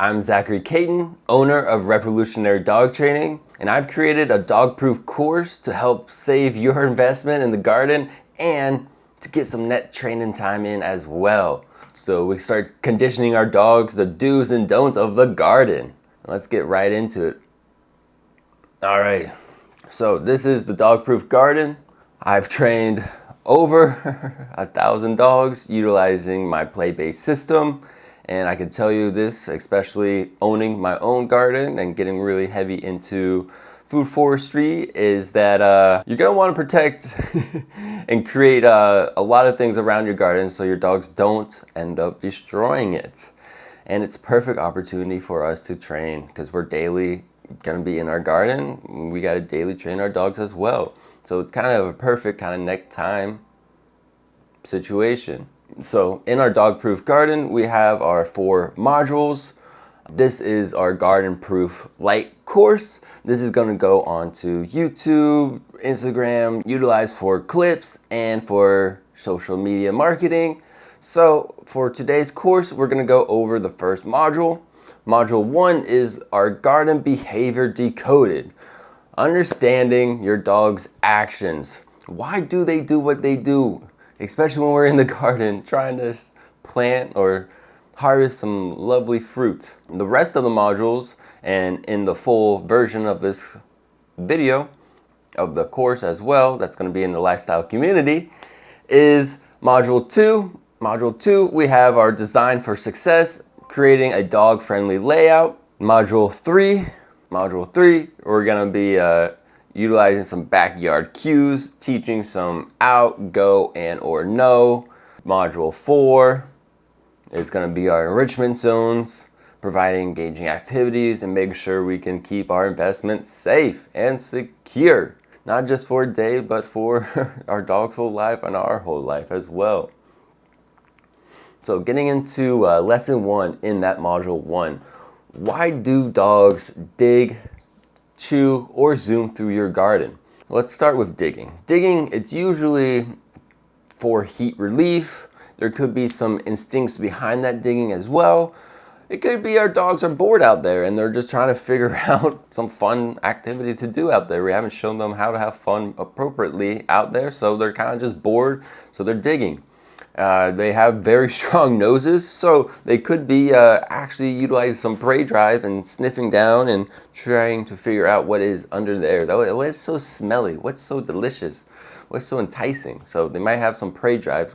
I'm Zachary Caton, owner of Revolutionary Dog Training, and I've created a dog-proof course to help save your investment in the garden and to get some net training time in as well. So we start conditioning our dogs, the do's and don'ts of the garden. Let's get right into it. All right, so this is the dog-proof garden. I've trained over 1,000 dogs utilizing my play-based system. And I can tell you this, especially owning my own garden and getting really heavy into food forestry, is that you're gonna wanna protect and create a lot of things around your garden so your dogs don't end up destroying it. And it's a perfect opportunity for us to train because we're daily gonna be in our garden. We gotta daily train our dogs as well. So it's kind of a perfect kind of neck time situation. So in our dog-proof garden, we have our 4 modules. This is our garden-proof light course. This is gonna go onto YouTube, Instagram, utilized for clips and for social media marketing. So for today's course, we're gonna go over the first module. Module 1 is our garden behavior decoded. Understanding your dog's actions. Why do they do what they do? Especially when we're in the garden trying to plant or harvest some lovely fruit. The rest of the modules, and in the full version of this video, of the course as well, that's going to be in the lifestyle community, is module 2. Module 2, we have our design for success, creating a dog-friendly layout. Module 3, we're going to be utilizing some backyard cues, teaching some out, go, and or no. Module 4 is going to be our enrichment zones, providing engaging activities and making sure we can keep our investment safe and secure, not just for a day, but for our dog's whole life and our whole life as well. So getting into lesson 1 in that module 1, why do dogs dig, chew, or zoom through your garden? Let's start with digging. Digging, it's usually for heat relief. There could be some instincts behind that digging as well. It could be our dogs are bored out there and they're just trying to figure out some fun activity to do out there. We haven't shown them how to have fun appropriately out there, so they're kind of just bored, so they're digging. They have very strong noses, so they could be actually utilizing some prey drive and sniffing down and trying to figure out what is under there. What is so smelly? What's so delicious? What's so enticing? So they might have some prey drive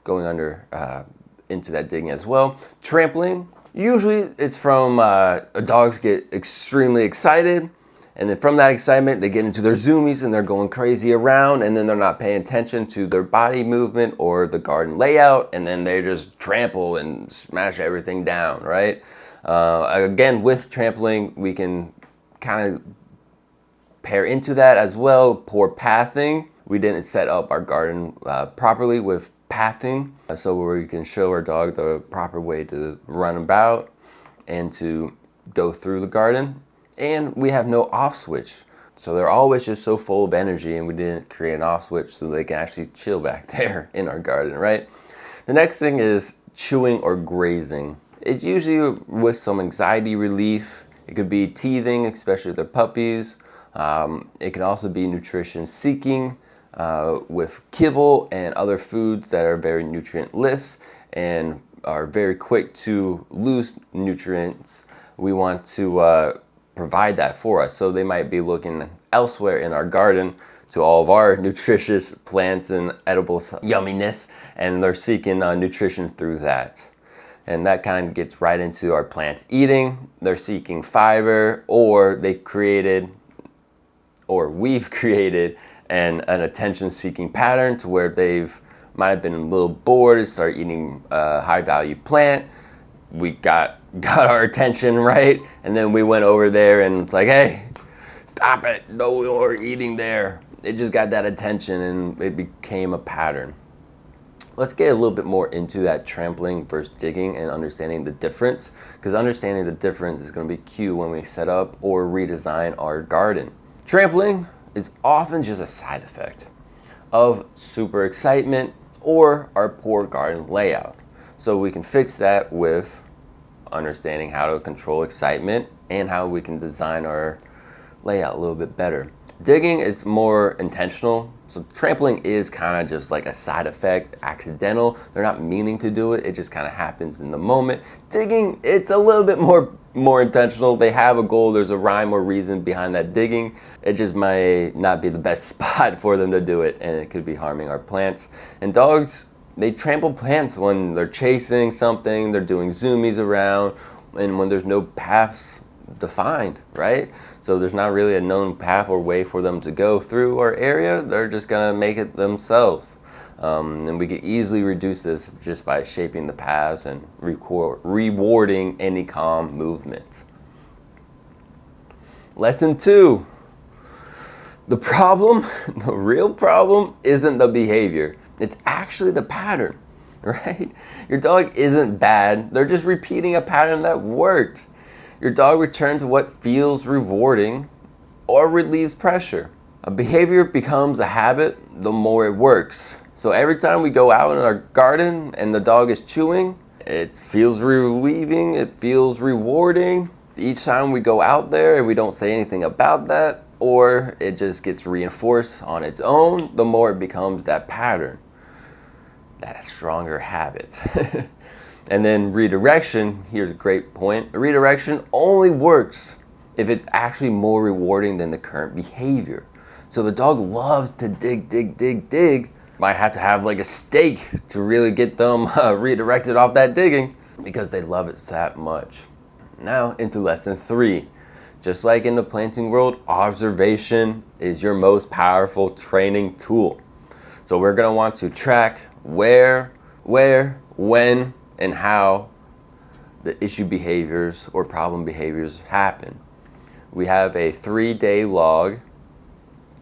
going under into that digging as well. Trampling, usually it's from dogs get extremely excited. And then from that excitement, they get into their zoomies and they're going crazy around, and then they're not paying attention to their body movement or the garden layout, and then they just trample and smash everything down, right? Again, with trampling, we can kind of pair into that as well. Poor pathing. We didn't set up our garden properly with pathing, so where we can show our dog the proper way to run about and to go through the garden. And we have no off switch. So they're always just so full of energy, and we didn't create an off switch so they can actually chill back there in our garden, right? The next thing is chewing or grazing. It's usually with some anxiety relief. It could be teething, especially with their puppies. It can also be nutrition seeking with kibble and other foods that are very nutrient-less and are very quick to lose nutrients. We want to provide that for us. So they might be looking elsewhere in our garden to all of our nutritious plants and edibles yumminess, and they're seeking nutrition through that. And that kind of gets right into our plants eating. They're seeking fiber, or we've created an attention seeking pattern to where they've might have been a little bored and start eating a high value plant. We got our attention, right? And then we went over there and it's like, hey, stop it, no more eating there. It just got that attention and it became a pattern. Let's get a little bit more into that trampling versus digging and understanding the difference, because understanding the difference is going to be key when we set up or redesign our garden. Trampling is often just a side effect of super excitement or our poor garden layout. So we can fix that with understanding how to control excitement and how we can design our layout a little bit better. Digging is more intentional. So trampling is kind of just like a side effect, accidental. They're not meaning to do it. It just kind of happens in the moment. Digging, it's a little bit more intentional. They have a goal. There's a rhyme or reason behind that digging. It just might not be the best spot for them to do it, and it could be harming our plants. And dogs, they trample plants when they're chasing something, they're doing zoomies around, and when there's no paths defined, right? So there's not really a known path or way for them to go through our area. They're just gonna make it themselves. And we can easily reduce this just by shaping the paths and rewarding any calm movement. Lesson 2. The problem, the real problem isn't the behavior. It's actually the pattern, right? Your dog isn't bad. They're just repeating a pattern that worked. Your dog returns to what feels rewarding or relieves pressure. A behavior becomes a habit the more it works. So every time we go out in our garden and the dog is chewing, it feels relieving, it feels rewarding. Each time we go out there and we don't say anything about that, or it just gets reinforced on its own, the more it becomes that pattern, that stronger habit. And then redirection, here's a great point. Redirection only works if it's actually more rewarding than the current behavior. So the dog loves to dig. Might have to have like a stake to really get them redirected off that digging because they love it that much. Now into lesson 3. Just like in the planting world, observation is your most powerful training tool. So we're gonna want to track where, when, and how the issue behaviors or problem behaviors happen. We have a 3-day log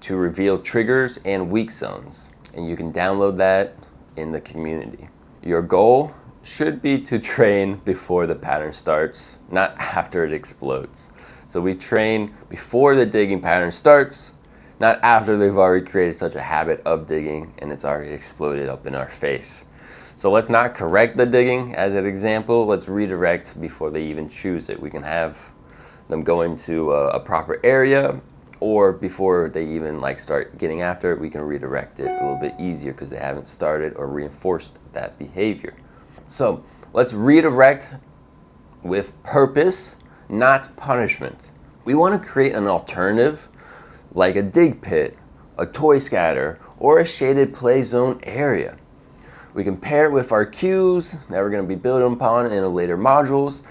to reveal triggers and weak zones, and you can download that in the community. Your goal should be to train before the pattern starts, not after it explodes. So we train before the digging pattern starts, not after they've already created such a habit of digging and it's already exploded up in our face. So let's not correct the digging as an example. Let's redirect before they even choose it. We can have them go into a proper area, or before they even start getting after it, we can redirect it a little bit easier because they haven't started or reinforced that behavior. So let's redirect with purpose, not punishment. We want to create an alternative like a dig pit, a toy scatter, or a shaded play zone area. We can pair it with our cues that we're going to be building upon in later modules.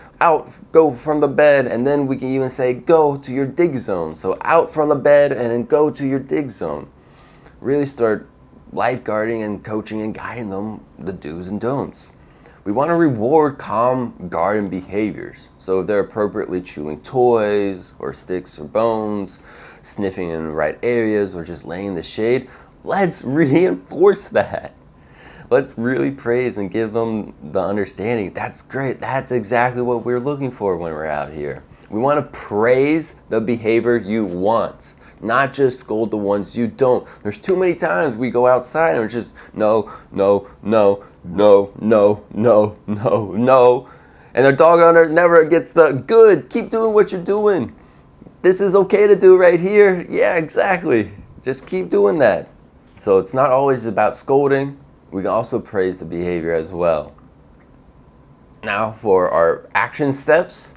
Go from the bed, and then we can even say go to your dig zone. So out from the bed and then go to your dig zone. Really start lifeguarding and coaching and guiding them the do's and don'ts. We want to reward calm garden behaviors. So if they're appropriately chewing toys or sticks or bones, sniffing in the right areas, or just laying in the shade, let's reinforce that. Let's really praise and give them the understanding. That's great. That's exactly what we're looking for when we're out here. We want to praise the behavior you want, not just scold the ones you don't. There's too many times we go outside and it's just no. And the dog owner never gets the good. Keep doing what you're doing. This is okay to do right here. Yeah, exactly. Just keep doing that. So it's not always about scolding. We can also praise the behavior as well. Now for our action steps,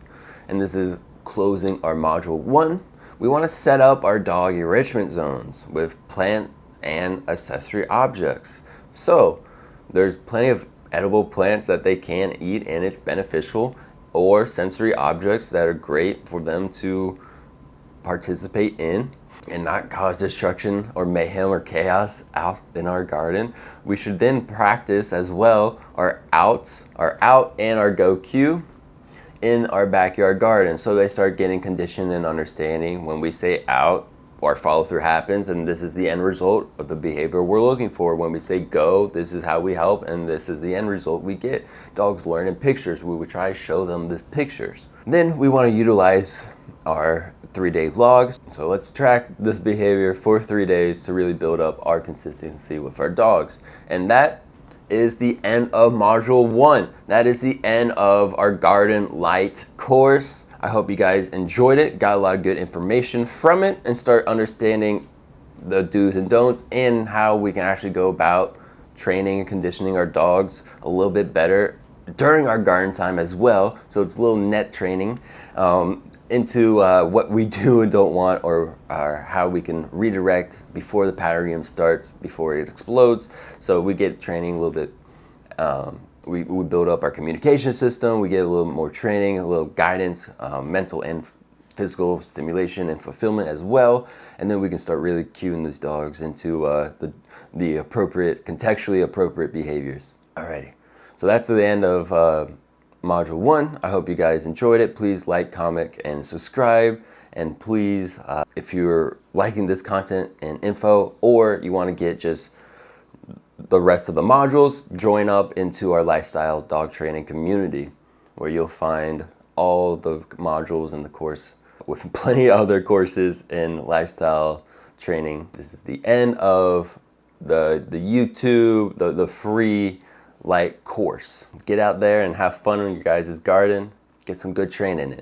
and this is closing our module 1, we want to set up our dog enrichment zones with plant and accessory objects. So there's plenty of edible plants that they can eat and it's beneficial, or sensory objects that are great for them to participate in and not cause destruction or mayhem or chaos out in our garden. We should then practice as well our out and our go cue in our backyard garden. So they start getting conditioned and understanding when we say out, our follow through happens, and this is the end result of the behavior we're looking for. When we say go, this is how we help, and this is the end result we get. Dogs learn in pictures. We would try to show them the pictures. Then we want to utilize our 3-day log. So let's track this behavior for 3 days to really build up our consistency with our dogs. And that is the end of module 1. That is the end of our garden light course. I hope you guys enjoyed it, got a lot of good information from it, and start understanding the do's and don'ts and how we can actually go about training and conditioning our dogs a little bit better during our garden time as well. So it's a little net training into what we do and don't want, or how we can redirect before the powderium starts, before it explodes. So we get training a little bit, we build up our communication system, we get a little more training, a little guidance, mental and physical stimulation and fulfillment as well, and then we can start really cueing these dogs into the appropriate, contextually appropriate behaviors. Alrighty, so that's the end of module 1. I hope you guys enjoyed it. Please like, comment, and subscribe, and please, if you're liking this content and info, or you want to get just the rest of the modules, join up into our lifestyle dog training community, where you'll find all the modules in the course with plenty of other courses in lifestyle training. This is the end of the YouTube, the free light course. Get out there and have fun in your guys' garden. Get some good training in.